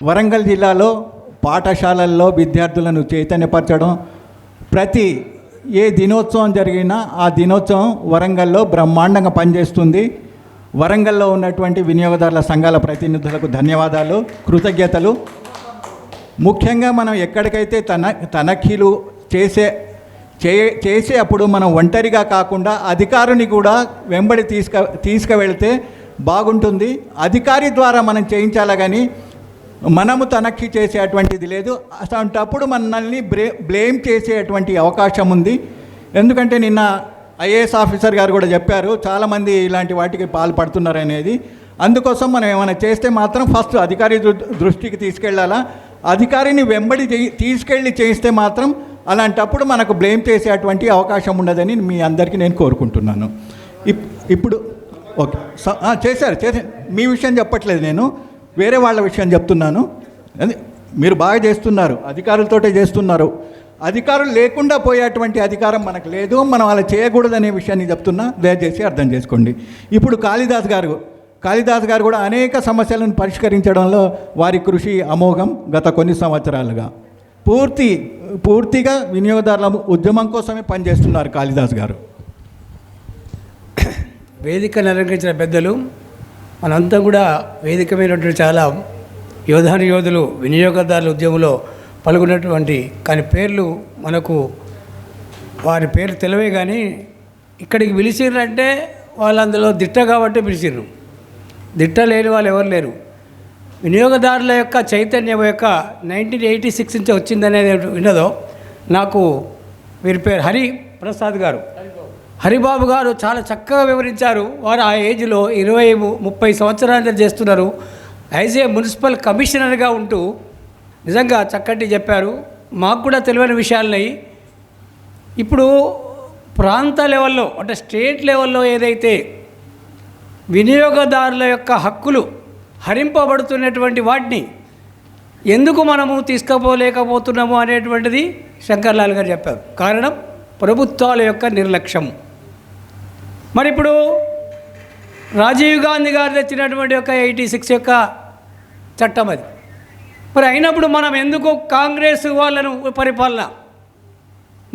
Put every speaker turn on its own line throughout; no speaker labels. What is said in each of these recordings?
వరంగల్ జిల్లాలో పాఠశాలల్లో విద్యార్థులను చైతన్యపరచడం, ప్రతి ఏ దినోత్సవం జరిగినా ఆ దినోత్సవం వరంగల్లో బ్రహ్మాండంగా పనిచేస్తుంది. వరంగల్లో ఉన్నటువంటి వినియోగదారుల సంఘాల ప్రతినిధులకు ధన్యవాదాలు, కృతజ్ఞతలు. ముఖ్యంగా మనం ఎక్కడికైతే తనఖీలు చేసే అప్పుడు మనం ఒంటరిగా కాకుండా అధికారిని కూడా వెంబడి తీసుకువెళ్తే బాగుంటుంది. అధికారి ద్వారా మనం చేయించాలా కానీ మనము తనఖీ చేసేటువంటిది లేదు. అటువంటప్పుడు మనల్ని బ్లేమ్ చేసేటువంటి అవకాశం ఉంది. ఎందుకంటే నిన్న ఐఏఎస్ ఆఫీసర్ గారు కూడా చెప్పారు, చాలామంది ఇలాంటి వాటికి పాల్పడుతున్నారు అనేది. అందుకోసం మనం ఏమైనా చేస్తే మాత్రం ఫస్ట్ అధికారి దృష్టికి తీసుకెళ్ళాలా. అధికారిని వెంబడి తీసుకెళ్ళి చేస్తే మాత్రం అలాంటప్పుడు మనకు బ్లేమ్ చేసేటువంటి అవకాశం ఉండదని మీ అందరికీ నేను కోరుకుంటున్నాను. ఇప్పుడు ఓకే చేశారు. మీ విషయం చెప్పట్లేదు, నేను వేరే వాళ్ళ విషయం చెప్తున్నాను. మీరు బాగా చేస్తున్నారు, అధికారులతోటే చేస్తున్నారు. అధికారులు లేకుండా పోయేటువంటి అధికారం మనకు లేదు, మనం అలా చేయకూడదనే విషయాన్ని చెప్తున్నా, దయచేసి అర్థం చేసుకోండి. ఇప్పుడు కాళిదాస్ గారు కూడా అనేక సమస్యలను పరిష్కరించడంలో వారి కృషి అమోఘం. గత కొన్ని సంవత్సరాలుగా పూర్తిగా వినియోగదారుల ఉద్యమం కోసమే పనిచేస్తున్నారు కాళిదాస్ గారు.
వేదికను అలంకరించిన పెద్దలు, మనంతా కూడా వేదికమైనటువంటి చాలా యోధులు వినియోగదారుల ఉద్యమంలో పాల్గొన్నటువంటి, కానీ పేర్లు మనకు వారి పేరు తెలివే కానీ ఇక్కడికి పిలిచిర్రంటే వాళ్ళు అందులో దిట్ట కాబట్టి పిలిచిర్రు. దిట్ట లేని వాళ్ళు ఎవరు లేరు. వినియోగదారుల యొక్క చైతన్యం యొక్క 1986 నుంచి వచ్చిందనేది విన్నదో నాకు వీరి పేరు హరిప్రసాద్ గారు, హరిబాబు గారు చాలా చక్కగా వివరించారు. వారు ఆ ఏజ్లో 20-30 సంవత్సరాలు చేస్తున్నారు. యాజ్ ఏ మున్సిపల్ కమిషనర్గా ఉంటూ నిజంగా చక్కటి చెప్పారు. మాకు కూడా తెలియని విషయాలున్నాయి. ఇప్పుడు ప్రాంత లెవెల్లో అంటే స్టేట్ లెవెల్లో ఏదైతే వినియోగదారుల యొక్క హక్కులు హరింపబడుతున్నటువంటి వాటిని ఎందుకు మనము తీసుకుపోలేకపోతున్నాము అనేటువంటిది శంకర్లాల్ గారు చెప్పారు. కారణం ప్రభుత్వాల యొక్క నిర్లక్ష్యం. మరి ఇప్పుడు రాజీవ్ గాంధీ గారు తెచ్చినటువంటి యొక్క 86 యొక్క చట్టం అది. మరి అయినప్పుడు మనం ఎందుకు కాంగ్రెస్ వాళ్ళను పరిపాలన,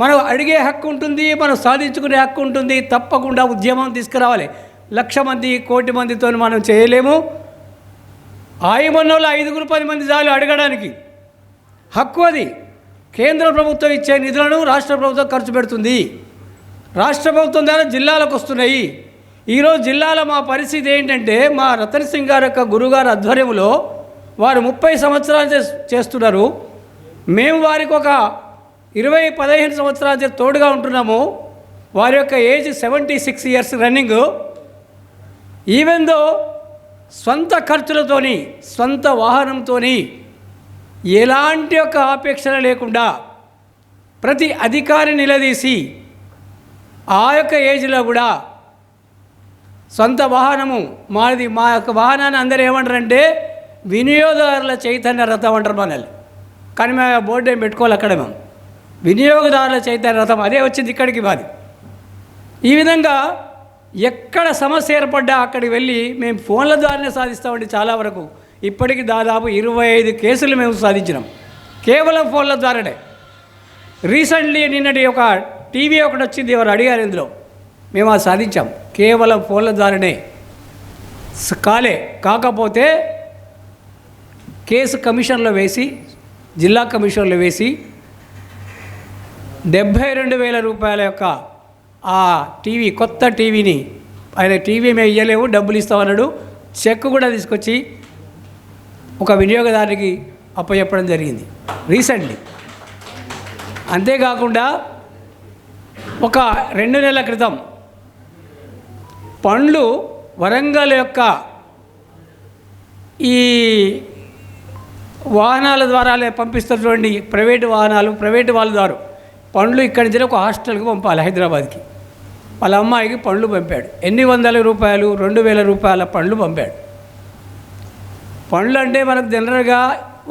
మనం అడిగే హక్కు ఉంటుంది, మనం సాధించుకునే హక్కు ఉంటుంది. తప్పకుండా ఉద్యమం తీసుకురావాలి. 1,00,000 మంది 1,00,00,000 మందితో మనం చేయలేము. ఆయమన్నోళ్ళు 5-10 మంది చాలు అడగడానికి. హక్కు అది. కేంద్ర ప్రభుత్వం ఇచ్చే నిధులను రాష్ట్ర ప్రభుత్వం ఖర్చు పెడుతుంది. రాష్ట్ర ప్రభుత్వం ద్వారా జిల్లాలకు వస్తున్నాయి. ఈరోజు జిల్లాలో మా పరిస్థితి ఏంటంటే, మా రతన్ సింగ్ గారి యొక్క గురుగారు ఆధ్వర్యంలో వారు 30 సంవత్సరాలు చేస్తున్నారు. మేము వారికి ఒక 20-15 సంవత్సరాలు తోడుగా ఉంటున్నాము. వారి యొక్క age 76 years running. Even though స్వంత ఖర్చులతోని, స్వంత వాహనంతో ఎలాంటి యొక్క ఆపేక్షణ లేకుండా ప్రతి అధికారి నిలదీసి ఆ యొక్క ఏజ్లో కూడా సొంత వాహనము మాది, మా యొక్క వాహనాన్ని అందరూ ఏమంటారంటే వినియోగదారుల చైతన్య రథం అంటారు మనల్ని. కానీ మేము బోర్డు ఏం పెట్టుకోవాలి అక్కడ. మేము వినియోగదారుల చైతన్య రథం అదే వచ్చింది ఇక్కడికి మాది. ఈ విధంగా ఎక్కడ సమస్య ఏర్పడ్డా అక్కడికి వెళ్ళి మేము ఫోన్ల ద్వారానే సాధిస్తామండి. చాలా వరకు ఇప్పటికి దాదాపు 25 కేసులు మేము సాధించినాం కేవలం ఫోన్ల ద్వారానే. రీసెంట్లీ నిన్నటి ఒక టీవీ ఒకటి వచ్చింది, ఎవరు అడిగారు ఇందులో, మేము అది సాధించాం కేవలం ఫోన్ల ద్వారానే. కాకపోతే కేసు కమిషన్లో వేసి, జిల్లా కమిషన్లో వేసి 72,000 రూపాయల యొక్క ఆ టీవీ, కొత్త టీవీని ఆయన టీవీ మేము ఇవ్వలేము డబ్బులు ఇస్తామన్నాడు. చెక్ కూడా తీసుకొచ్చి ఒక వినియోగదారునికి అప్పచెప్పడం జరిగింది రీసెంట్లీ. అంతేకాకుండా ఒక 2 నెలల క్రితం పండ్లు వరంగల్ యొక్క ఈ వాహనాల ద్వారా పంపిస్తున్నటువంటి ప్రైవేటు వాహనాలు, ప్రైవేటు వాళ్ళ ద్వారా పండ్లు ఇక్కడి నుంచి ఒక హాస్టల్కి పంపాలి హైదరాబాద్కి. వాళ్ళ అమ్మాయికి పండ్లు పంపాడు. ఎన్ని 100 రూపాయలు, 2,000 రూపాయల పండ్లు పంపాడు. పండ్లు అంటే మనకు జనరల్గా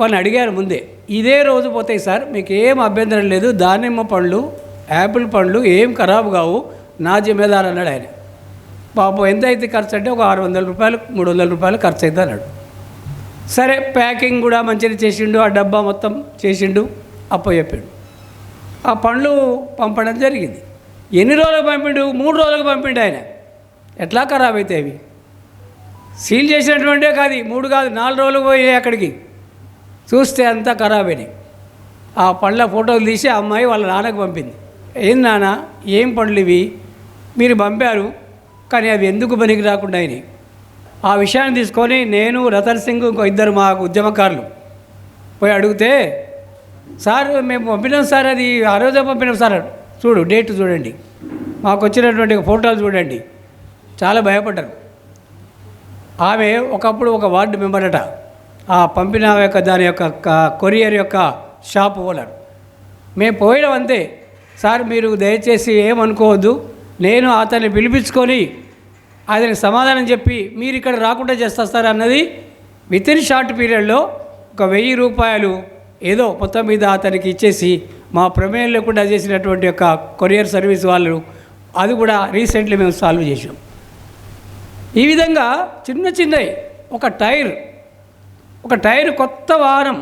వాళ్ళని అడిగారు ముందే, ఇదే రోజు పోతాయి సార్, మీకు ఏం అభ్యంతరం లేదు, దానిమ్మ పండ్లు, యాపిల్ పండ్లు ఏం ఖరాబు కావు, నా జిమ్మేదారు అన్నాడు ఆయన. పాపం ఎంత అయితే ఖర్చు అంటే ఒక 600 రూపాయలు 300 రూపాయలు ఖర్చు అవుతుంది అన్నాడు. సరే ప్యాకింగ్ కూడా మంచిగా చేసిండు, ఆ డబ్బా మొత్తం చేసిండు, అప్పచెప్పాడు. ఆ పండ్లు పంపడం జరిగింది. ఎన్ని రోజులకు పంపిండు? 3 రోజులకు పంపిండు ఆయన. ఎట్లా ఖరాబ్ అవుతాయి అవి? సీల్ చేసినటువంటే కాదు, 3 కాదు 4 రోజులకు పోయి అక్కడికి చూస్తే అంతా ఖరాబ్ అయినాయి. ఆ పండ్ల ఫోటోలు తీసి ఆ అమ్మాయి వాళ్ళ నాన్నకు పంపింది. ఏం నాన్న, ఏం పండ్లు ఇవి మీరు పంపారు, కానీ అవి ఎందుకు పనికి రాకుండా అయినాయి? ఆ విషయాన్ని తీసుకొని నేను, రతన్ సింగ్, ఇంకో 2 మా ఉద్యమకారులు పోయి అడిగితే, సార్ మేము పంపినాం సార్, అది ఆ రోజే పంపినాం సార్. చూడు డేట్ చూడండి, మాకు వచ్చినటువంటి ఫోటోలు చూడండి. చాలా భయపడ్డారు. ఆమె ఒకప్పుడు ఒక వార్డు మెంబర్ అట. ఆ పంపిన యొక్క దాని యొక్క కొరియర్ యొక్క షాప్ ఓనర్. మేము పోయినాం అంతే. సార్ మీరు దయచేసి ఏమనుకోవద్దు, నేను అతన్ని పిలిపించుకొని అతనికి సమాధానం చెప్పి మీరు ఇక్కడ రాకుండా చేస్తా సార్ అన్నది. వితిన్ షార్ట్ పీరియడ్లో ఒక 1000 రూపాయలు ఏదో మొత్తం మీద అతనికి ఇచ్చేసి మా ప్రమేయం లేకుండా చేసినటువంటి యొక్క కొరియర్ సర్వీస్ వాళ్ళు, అది కూడా రీసెంట్లీ మేము సాల్వ్ చేసాం. ఈ విధంగా చిన్నవి, ఒక టైర్ కొత్త వాహనం,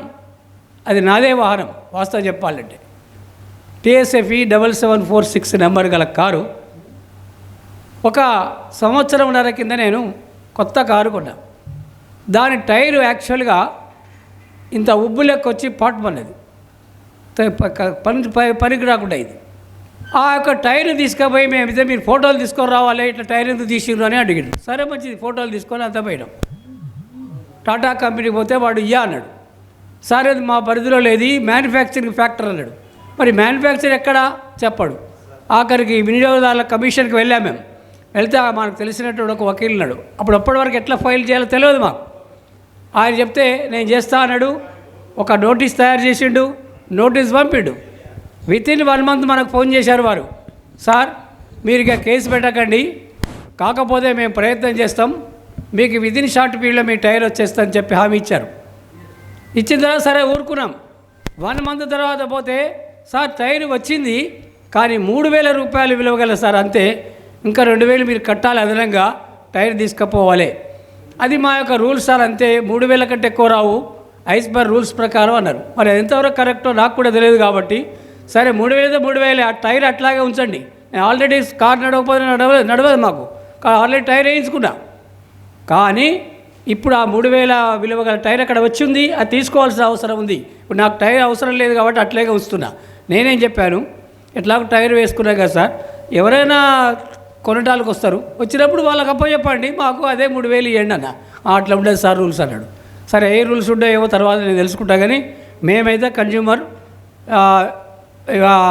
అది నాదే వాహనం వాస్తవం చెప్పాలంటే. TSFE 7746 నెంబర్ గల కారు. ఒక సంవత్సరంన్నర కింద నేను కొత్త కారు కొన్నా. దాని టైరు యాక్చువల్గా ఇంత ఉబ్బు లెక్క వచ్చి పాట్ పన్నది, పనికి రాకుండా ఇది. ఆ యొక్క టైర్ని తీసుకుపోయి మేమైతే మీరు ఫోటోలు తీసుకొని రావాలి, ఇట్లా టైర్ ఎందుకు తీసిర్రు అని అడిగాడు. సరే మంచిది, ఫోటోలు తీసుకొని అంత పోయినాం. టాటా కంపెనీకి పోతే వాడు అన్నాడు. సరే అది మా పరిధిలో లేదు, మ్యానుఫ్యాక్చరింగ్ ఫ్యాక్టరీ అన్నాడు. మరి మ్యానుఫ్యాక్చర్ ఎక్కడా చెప్పాడు. ఆఖరికి వినియోగదారుల కమిషన్కి వెళ్ళాం. మేము వెళ్తే మనకు తెలిసినటువంటి ఒక వకీలు ఉన్నాడు. అప్పటివరకు ఎట్లా ఫైల్ చేయాలో తెలియదు మాకు. ఆయన చెప్తే నేను చేస్తా అన్నాడు. ఒక నోటీస్ తయారు చేసిండు, నోటీస్ పంపిండు. వితిన్ 1 మంత్ మనకు ఫోన్ చేశారు వారు, సార్ మీరు ఇక కేసు పెట్టకండి, కాకపోతే మేము ప్రయత్నం చేస్తాం, మీకు వితిన్ షార్ట్ పీరియడ్లో మీ టైర్ వచ్చేస్తుందని చెప్పి హామీ ఇచ్చారు. ఇచ్చిన తర్వాత సరే ఊరుకున్నాం. 1 మంత్ తర్వాత పోతే, సార్ టైర్ వచ్చింది కానీ 3000 రూపాయలు విలువగల సార్, అంతే, ఇంకా 2000 మీరు కట్టాలి అదనంగా, టైర్ తీసుకుపోవాలి. అది మా యొక్క రూల్స్ సార్, అంతే, 3000 కంటే ఎక్కువ రావు ఐస్ పర్ రూల్స్ ప్రకారం అన్నారు. మరి ఎంతవరకు కరెక్టో నాకు కూడా తెలియదు కాబట్టి, సరే 3000 ఆ టైర్ అట్లాగే ఉంచండి. నేను ఆల్రెడీ కార్ నడవకపోతే నడవదు మాకు, ఆల్రెడీ టైర్ వేయించుకున్నా. కానీ ఇప్పుడు ఆ 3000 విలువ గల టైర్ అక్కడ వచ్చింది, అది తీసుకోవాల్సిన అవసరం ఉంది. ఇప్పుడు నాకు టైర్ అవసరం లేదు కాబట్టి అట్లాగే ఉంచుతున్నా. నేనేం చెప్పాను, ఎట్లాగో టైర్ వేసుకున్నా కదా సార్, ఎవరైనా కొనటానికి వస్తారు, వచ్చినప్పుడు వాళ్ళకి చెప్పండి, మాకు అదే 3000 ఇవ్వండి అన్న. అట్లా ఉండదు సార్ రూల్స్ అన్నాడు. సరే ఏ రూల్స్ ఉంటాయో తర్వాత నేను తెలుసుకుంటా, కానీ మేమైతే కన్జ్యూమర్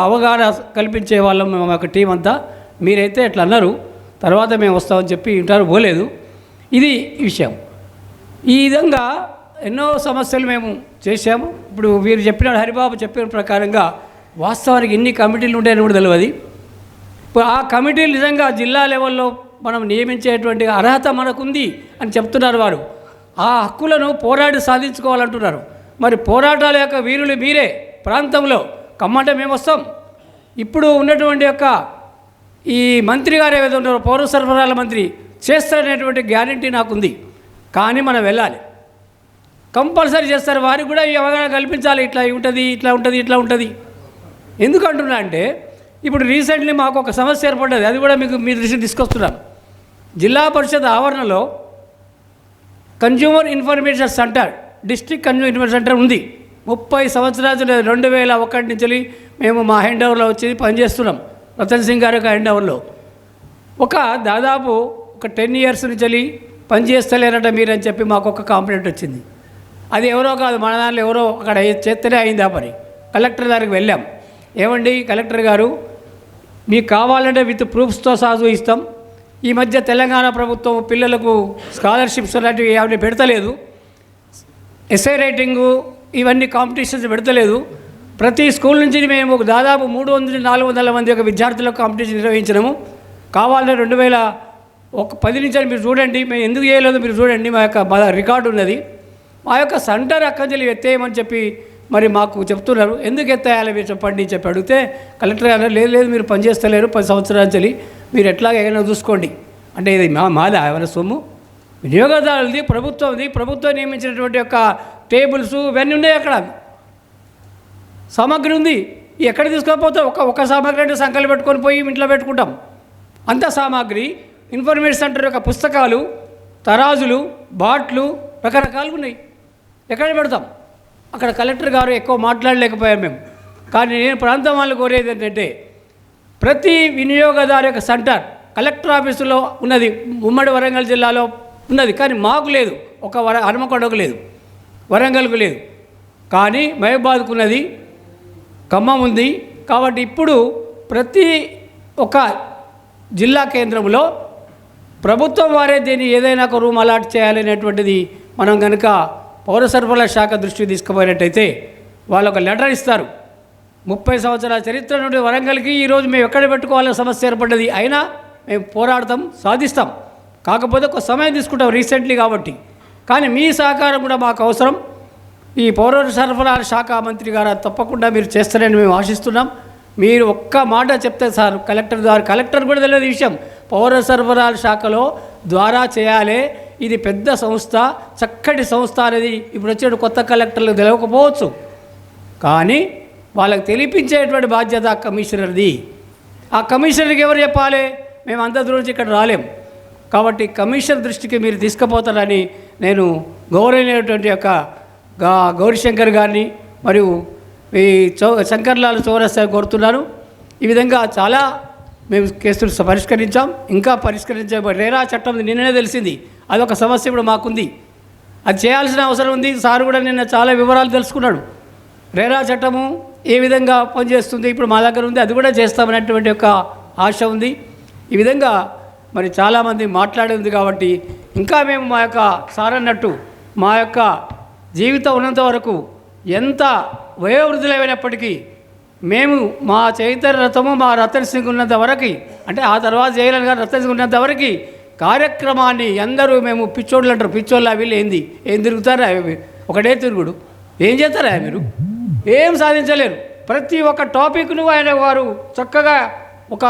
అవగాహన కల్పించే వాళ్ళం మా యొక్క టీం అంతా. మీరైతే ఎట్లా అన్నారు, తర్వాత మేము వస్తామని చెప్పి ఇంటారు పోలేదు. ఇది విషయం. ఈ విధంగా ఎన్నో సమస్యలు మేము చేశాము. ఇప్పుడు వీరు చెప్పిన హరిబాబు చెప్పిన ప్రకారంగా వాస్తవానికి ఎన్ని కమిటీలు ఉంటాయని కూడా తెలియదు. ఇప్పుడు ఆ కమిటీలు నిజంగా జిల్లా లెవెల్లో మనం నియమించేటువంటి అర్హత మనకుంది అని చెప్తున్నారు వారు. ఆ హక్కులను పోరాడి సాధించుకోవాలంటున్నారు. మరి పోరాటాల యొక్క వీరులు మీరే. ప్రాంతంలో కమ్మంటే మేము వస్తాం. ఇప్పుడు ఉన్నటువంటి యొక్క ఈ మంత్రి గారు ఏదైతే ఉన్నారో పౌర సరఫరాల మంత్రి చేస్తారనేటువంటి గ్యారంటీ నాకుంది. కానీ మనం వెళ్ళాలి, కంపల్సరీ చేస్తారు. వారికి కూడా ఈ అవగాహన కల్పించాలి, ఇట్లా ఉంటుంది, ఇట్లా ఉంటుంది, ఇట్లా ఉంటుంది. ఎందుకంటున్నా అంటే ఇప్పుడు రీసెంట్లీ మాకు ఒక సమస్య ఏర్పడ్డది, అది కూడా మీకు మీ దృష్టికి తీసుకొస్తున్నాను. జిల్లా పరిషత్ ఆవరణలో consumer information centre, district consumer information centre ఉంది. 30 సంవత్సరాలు 2001 నుంచి మేము మా హ్యాండ్ ఓవర్లో వచ్చి పనిచేస్తున్నాం. రతన్ సింగ్ గారి యొక్క హ్యాండ్ ఓవర్లో దాదాపు ఒక 10 years నుంచి పనిచేస్తలేరట మీరని చెప్పి మాకు ఒక కంప్లైంట్ వచ్చింది. అది ఎవరో కాదు, మన దాంట్లో ఎవరో అక్కడ చేస్తేనే అయింది ఆ పని. కలెక్టర్ దగ్గరికి వెళ్ళాం. ఏమండి కలెక్టర్ గారు, మీకు కావాలంటే విత్ ప్రూఫ్స్తో సహా ఇస్తాం. ఈ మధ్య తెలంగాణ ప్రభుత్వం పిల్లలకు స్కాలర్షిప్స్ అలాంటివి ఏమైనా పెడతలేదు, ఎస్ఐ రైటింగు ఇవన్నీ కాంపిటీషన్స్ పెడతలేదు. ప్రతి స్కూల్ నుంచి మేము దాదాపు 300-400 మంది యొక్క విద్యార్థులకు కాంపిటీషన్ నిర్వహించినాము. కావాలంటే 2010 నుంచి మీరు చూడండి, మేము ఎందుకు చేయలేదో మీరు చూడండి, మా యొక్క రికార్డు ఉన్నది. మా యొక్క సెంటర్ అక్కడి ఎత్తేయమని చెప్పి మరి మాకు చెప్తున్నారు. ఎందుకు ఎత్తేయాలి మీరు చెప్పండి చెప్పి అడిగితే కలెక్టర్ గారు లేదు మీరు పనిచేస్తలేరు 10 సంవత్సరాల నుంచి, మీరు ఎట్లాగైనా చూసుకోండి. అంటే ఇది మాదా ఏమైనా సొమ్ము? వినియోగదారులది, ప్రభుత్వం నియమించినటువంటి యొక్క టేబుల్స్ ఇవన్నీ ఉన్నాయి. అక్కడ సామాగ్రి ఉంది. ఎక్కడ తీసుకోకపోతే ఒక సామాగ్రి అంటే సంఖ్యలు పెట్టుకొని పోయి ఇంట్లో పెట్టుకుంటాం. అంత సామాగ్రి ఇన్ఫర్మేషన్ సెంటర్ యొక్క పుస్తకాలు, తరాజులు, బాట్లు రకరకాలుగా ఉన్నాయి. ఎక్కడ పెడతాం? అక్కడ కలెక్టర్ గారు ఎక్కువ మాట్లాడలేకపోయాం మేము. కానీ నేను ప్రాంతం వాళ్ళు కోరేది ఏంటంటే ప్రతి వినియోగదారు యొక్క సెంటర్ కలెక్టర్ ఆఫీసులో ఉన్నది, ఉమ్మడి వరంగల్ జిల్లాలో ఉన్నది. కానీ మాకు లేదు, హనుమకొండకు లేదు, వరంగల్కు లేదు. కానీ మహబూబాద్కు ఉన్నది, ఖమ్మం ఉంది. కాబట్టి ఇప్పుడు ప్రతి ఒక్క జిల్లా కేంద్రంలో ప్రభుత్వం వారే దీన్ని ఏదైనా ఒక రూమ్ అలాట్ చేయాలనేటువంటిది మనం కనుక పౌర సరఫరాల శాఖ దృష్టికి తీసుకుపోయినట్టయితే వాళ్ళు ఒక లెటర్ ఇస్తారు. 30 సంవత్సరాల చరిత్ర నుండి వరంగల్కి ఈరోజు మేము ఎక్కడ పెట్టుకోవాలనే సమస్య ఏర్పడ్డది. అయినా మేము పోరాడతాం, సాధిస్తాం. కాకపోతే ఒక సమయం తీసుకుంటాం రీసెంట్లీ కాబట్టి. కానీ మీ సహకారం కూడా మాకు అవసరం. ఈ పౌర సరఫరాల శాఖ మంత్రి గారు తప్పకుండా మీరు చేస్తారని మేము ఆశిస్తున్నాం. మీరు ఒక్క మాట చెప్తే సార్, కలెక్టర్ కూడా తెలియదు ఈ విషయం. పౌర సరఫరాల శాఖలో ద్వారా చేయాలి, ఇది పెద్ద సంస్థ, చక్కటి సంస్థ అనేది ఇప్పుడు వచ్చే కొత్త కలెక్టర్లకు తెలియకపోవచ్చు. కానీ వాళ్ళకి తెలిపించేటువంటి బాధ్యత కమిషనర్ది. ఆ కమిషనర్కి ఎవరు చెప్పాలి? మేము అంత దూరం నుంచి ఇక్కడ రాలేం. కాబట్టి కమిషనర్ దృష్టికి మీరు తీసుకుపోతారని నేను గౌరవమైనటువంటి యొక్క గౌరీశంకర్ గారిని మరియు ఈ శంకర్లాల్ చౌరస్తా కోరుతున్నాను. ఈ విధంగా చాలా మేము కేసులు పరిష్కరించాం, ఇంకా పరిష్కరించబడి రేరా చట్టం నిన్ననే తెలిసింది, అదొక సమస్య ఇప్పుడు మాకుంది. అది చేయాల్సిన అవసరం ఉంది. సార్ కూడా నిన్న చాలా వివరాలు తెలుసుకున్నాడు. రేరా చట్టము ఏ విధంగా పనిచేస్తుంది ఇప్పుడు మా దగ్గర ఉంది, అది కూడా చేస్తామనేటువంటి యొక్క ఆశ ఉంది. ఈ విధంగా మరి చాలామంది మాట్లాడింది కాబట్టి ఇంకా మేము మా యొక్క సార్ అన్నట్టు మా యొక్క జీవితం ఉన్నంత వరకు ఎంత వయోవృద్ధులైనప్పటికీ మేము మా చైతన్య రథము మా రతన్ సింగ్ ఉన్నంత వరకు, అంటే ఆ తర్వాత జయలలిత గారు రతన్ సింగ్ ఉన్నంత వరకు కార్యక్రమాన్ని అందరూ మేము పిచ్చోళ్ళు అంటారు. పిచ్చోళ్ళు వీళ్ళు ఏం తిరుగుతారా? ఒకటే తిరుగుడు. ఏం చేస్తారా మీరు? ఏం సాధించలేరు. ప్రతి ఒక్క టాపిక్ను వారు చక్కగా ఒక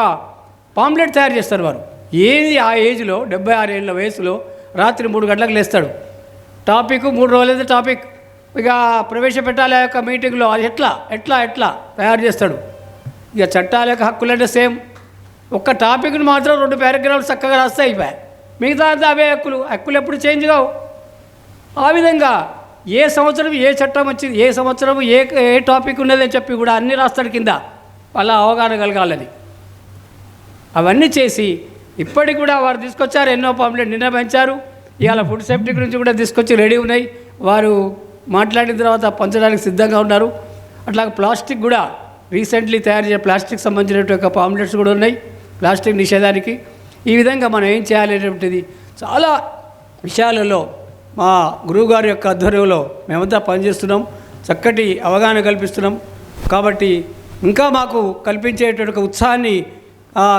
పాంప్లెట్ తయారు చేస్తారు. వారు ఏది ఆ ఏజ్లో 76 ఏళ్ళ వయసులో రాత్రి 3 గంటలకు లేస్తాడు. టాపిక్ 3 రోజులైతే టాపిక్ ఇక ప్రవేశపెట్టాలి ఆ యొక్క మీటింగ్లో. అది ఎట్లా తయారు చేస్తాడు. ఇక చట్టాల యొక్క హక్కులు అంటే సేమ్. ఒక్క టాపిక్ను మాత్రం 2 పారాగ్రాఫ్లు చక్కగా రాస్తే అయిపోయాయి. మిగతా అవే హక్కులు ఎప్పుడు చేంజ్ కావు. ఆ విధంగా ఏ సంవత్సరం ఏ చట్టం వచ్చింది, ఏ సంవత్సరం ఏ టాపిక్ ఉన్నదని చెప్పి కూడా అన్నీ రాస్తాడు కింద, అలా అవగాహన కలగాలని. అవన్నీ చేసి ఇప్పటికి కూడా వారు తీసుకొచ్చారు ఎన్నో పాంప్లెట్ నిన్న పెంచారు. ఇవాళ ఫుడ్ సేఫ్టీ గురించి కూడా తీసుకొచ్చి రెడీ ఉన్నాయి. వారు మాట్లాడిన తర్వాత పంచడానికి సిద్ధంగా ఉన్నారు. అట్లాగే ప్లాస్టిక్ కూడా రీసెంట్లీ తయారు చేసే ప్లాస్టిక్ సంబంధించినటువంటి పాంప్లెట్స్ కూడా ఉన్నాయి ప్లాస్టిక్ నిషేధానికి. ఈ విధంగా మనం ఏం చేయాలనేటువంటిది చాలా విషయాలలో మా గురువుగారి యొక్క ఆధ్వర్యంలో మేమంతా పనిచేస్తున్నాం. చక్కటి అవగాహన కల్పిస్తున్నాం. కాబట్టి ఇంకా మాకు కల్పించేటువంటి ఉత్సాహాన్ని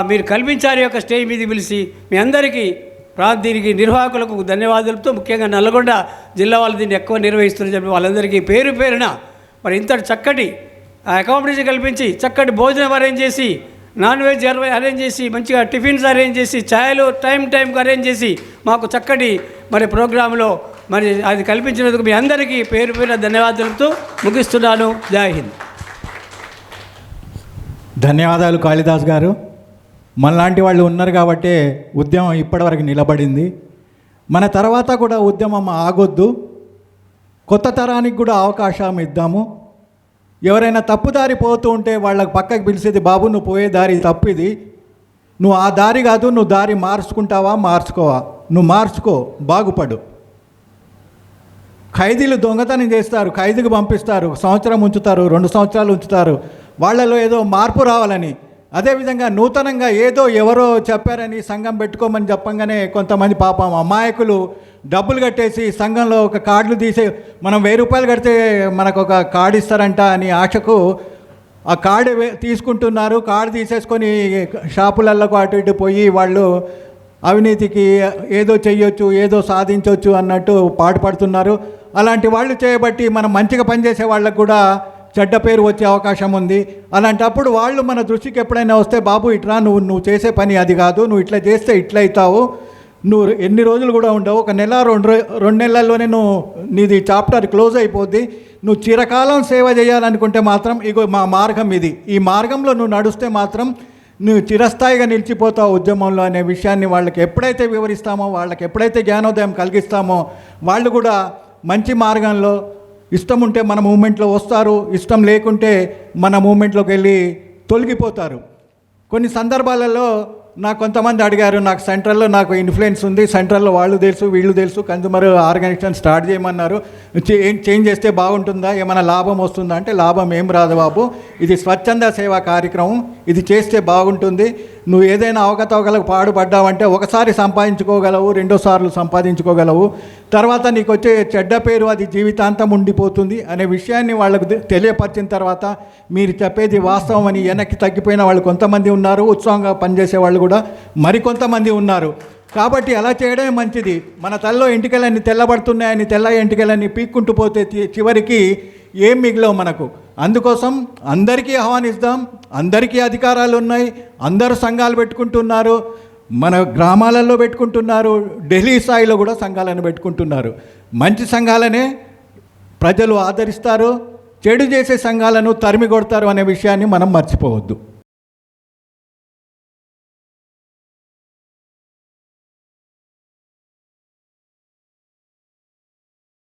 మీరు కల్పించాలి. యొక్క స్టేజ్ మీద పిలిచి మీ అందరికీ దీనికి నిర్వాహకులకు ధన్యవాదాలతో, ముఖ్యంగా నల్గొండ జిల్లా వాళ్ళు దీన్ని ఎక్కువ నిర్వహిస్తున్నారు చెప్పి వాళ్ళందరికీ పేరున మరి ఇంత చక్కటి అకామిడేషన్ కల్పించి, చక్కటి భోజనం అరేంజ్ చేసి, నాన్ వెజ్ అరేంజ్ చేసి, మంచిగా టిఫిన్స్ అరేంజ్ చేసి, ఛాయలు టైంకు అరేంజ్ చేసి మాకు చక్కటి మరి ప్రోగ్రాంలో మరి అది కల్పించినందుకు మీ అందరికీ పేరున ధన్యవాదాలతో ముగిస్తున్నాను. జై హింద్.
ధన్యవాదాలు కాళిదాస్ గారు. మనలాంటి వాళ్ళు ఉన్నారు కాబట్టే ఉద్యమం ఇప్పటివరకు నిలబడింది. మన తర్వాత కూడా ఉద్యమం ఆగొద్దు. కొత్త తరానికి కూడా అవకాశం ఇద్దాము. ఎవరైనా తప్పుదారి పోతూ ఉంటే వాళ్ళకి పక్కకి పిలిచేది, బాబు నువ్వు పోయే దారి తప్పిది, నువ్వు ఆ దారి కాదు, నువ్వు దారి మార్చుకుంటావా మార్చుకోవా, నువ్వు మార్చుకో, బాగుపడు. ఖైదీలు దొంగతనం చేస్తారు, ఖైదీకి పంపిస్తారు, 1 సంవత్సరం ఉంచుతారు, 2 సంవత్సరాలు ఉంచుతారు, వాళ్ళలో ఏదో మార్పు రావాలని. అదేవిధంగా నూతనంగా ఏదో ఎవరో చెప్పారని సంఘం పెట్టుకోమని చెప్పంగానే కొంతమంది పాపం అమాయకులు డబ్బులు కట్టేసి సంఘంలో ఒక కార్డులు తీసే, మనం 1000 రూపాయలు కడితే మనకు ఒక కార్డు ఇస్తారంట అని ఆశకు ఆ కార్డు తీసుకుంటున్నారు. కార్డు తీసేసుకొని షాపులలకు అటు ఇటు పోయి వాళ్ళు అవినీతికి ఏదో చెయ్యొచ్చు, ఏదో సాధించవచ్చు అన్నట్టు పాటుపడుతున్నారు. అలాంటి వాళ్ళు చేయబట్టి మనం మంచిగా పనిచేసే వాళ్ళకు కూడా చెడ్డ పేరు వచ్చే అవకాశం ఉంది. అలాంటప్పుడు వాళ్ళు మన దృష్టికి ఎప్పుడైనా వస్తే, బాబు ఇట్లా నువ్వు చేసే పని అది కాదు, నువ్వు ఇట్లా చేస్తే ఇట్లా అవుతావు, నువ్వు ఎన్ని రోజులు కూడా ఉండవు, ఒక నెల రెండు నెలల్లోనే నీది చాప్టర్ క్లోజ్ అయిపోద్ది. నువ్వు చిరకాలం సేవ చేయాలనుకుంటే మాత్రం ఇగో మా మార్గం ఇది, ఈ మార్గంలో నువ్వు నడుస్తే మాత్రం నువ్వు చిరస్థాయిగా నిలిచిపోతావు ఉద్యమంలో అనే విషయాన్ని వాళ్ళకి ఎప్పుడైతే వివరిస్తామో, వాళ్ళకి ఎప్పుడైతే జ్ఞానోదయం కలిగిస్తామో, వాళ్ళు కూడా మంచి మార్గంలో ఇష్టం ఉంటే మన మూమెంట్లో వస్తారు, ఇష్టం లేకుంటే మన మూమెంట్లోకి వెళ్ళి తొలగిపోతారు. కొన్ని సందర్భాలలో నాకు కొంతమంది అడిగారు, నాకు సెంట్రల్లో నాకు ఇన్ఫ్లుయెన్స్ ఉంది, సెంట్రల్లో వాళ్ళు తెలుసు వీళ్ళు తెలుసు, కన్జ్యూమర్ ఆర్గనైజేషన్ స్టార్ట్ చేయమన్నారు, చేంజ్ చేస్తే బాగుంటుందా, ఏమైనా లాభం వస్తుందా అంటే లాభం ఏం రాదు బాబు, ఇది స్వచ్ఛంద సేవా కార్యక్రమం, ఇది చేస్తే బాగుంటుంది. నువ్వు ఏదైనా అవకతవకలకు పాడుపడ్డావంటే ఒకసారి సంపాదించుకోగలవు, రెండోసార్లు సంపాదించుకోగలవు, తర్వాత నీకు వచ్చే చెడ్డ పేరు అది జీవితాంతం ఉండిపోతుంది అనే విషయాన్ని వాళ్ళకు తెలియపరిచిన తర్వాత మీరు చెప్పేది వాస్తవం అని వెనక్కి తగ్గిపోయిన వాళ్ళు కొంతమంది ఉన్నారు, ఉత్సాహంగా పనిచేసే వాళ్ళు కూడా మరికొంతమంది ఉన్నారు. కాబట్టి అలా చేయడమే మంచిది. మన తలలో ఎంటికలన్నీ తెల్లబడుతున్నాయని తెల్ల ఎంటికలన్నీ పీక్కుంటూ పోతే చివరికి ఏం మిగిలవు మనకు. అందుకోసం అందరికీ ఆహ్వానిస్తాం, అందరికీ అధికారాలు ఉన్నాయి, అందరూ సంఘాలు పెట్టుకుంటున్నారు, మన గ్రామాలలో పెట్టుకుంటున్నారు, ఢిల్లీ స్థాయిలో కూడా సంఘాలను పెట్టుకుంటున్నారు. మంచి సంఘాలనే ప్రజలు ఆదరిస్తారు, చెడు చేసే సంఘాలను తరిమి కొడతారు అనే విషయాన్ని మనం మర్చిపోవద్దు.